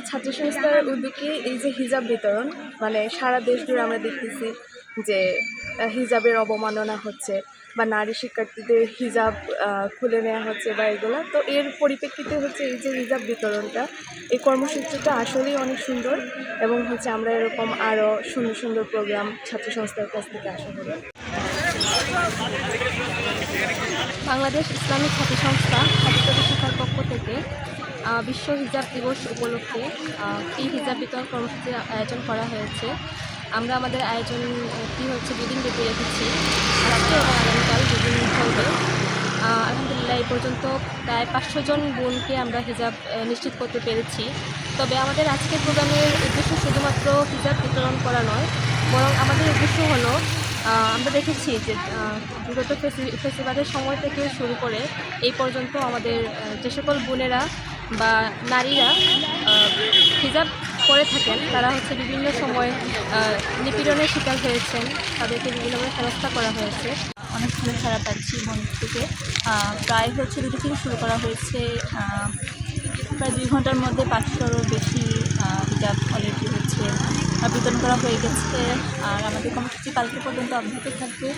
ছাত্র সংস্থার উদ্যোগে এই যে হিজাব বিতরণ, মানে সারা দেশ জুড়ে আমরা দেখতেছি যে হিজাবের অবমাননা হচ্ছে বা নারী শিক্ষার্থীদের হিজাব খুলে নেওয়া হচ্ছে বা এগুলো। তো এর পরিপ্রেক্ষিতে হচ্ছে এই যে হিজাব বিতরণটা, এই কর্মসূচিটা আসলেই অনেক সুন্দর এবং হচ্ছে আমরা এরকম আরও সুন্দর সুন্দর প্রোগ্রাম ছাত্র সংস্থার কাছ থেকে আশা করি। বাংলাদেশ ইসলামিক ছাত্র সংস্থা ছাত্রছাত্রী শাখার পক্ষ থেকে বিশ্ব হিজাব দিবস উপলক্ষে এই হিজাব বিতরণ কর্মসূচির আয়োজন করা হয়েছে। আমরা আমাদের আয়োজনটি হচ্ছে দুদিন ব্যাপী রেখেছি, আজকে এবং আগামীকাল দুদিন চলবে। আলহামদুলিল্লাহ এই পর্যন্ত প্রায় 500 জন বোনকে আমরা হিজাব নিশ্চিত করতে পেরেছি। তবে আমাদের আজকের প্রোগ্রামের উদ্দেশ্য শুধুমাত্র হিজাব বিতরণ করা নয়, বরং আমাদের উদ্দেশ্য হলো আমরা দেখেছি যে বিগত ফেস্টিভ্যালের সময় থেকে শুরু করে এই পর্যন্ত আমাদের যে সকল বোনেরা বা নারীরা হিজাব করে থাকেন, তারা হচ্ছে বিভিন্ন সময় নিপীড়নের শিকার হয়েছেন, তাদেরকে বিভিন্নভাবে হেনস্থা করা হয়েছে। অনেক ভালো ছাড়া পাচ্ছি মন থেকে। প্রায় হচ্ছে দুটো থেকে শুরু করা হয়েছে, প্রায় 2 ঘন্টার মধ্যে 500-এরও বেশি হিজাব অলরেডি হচ্ছে বিতরণ করা হয়ে গেছে। আর আমাদের কর্মসূচি কালকে পর্যন্ত অব্যাহত থাকবে।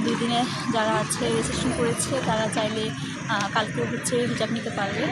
2 দিনে যারা আছে রেজিস্ট্রেশন করেছে তারা চাইলে কালকেও হচ্ছে হিজাব নিতে পারবে।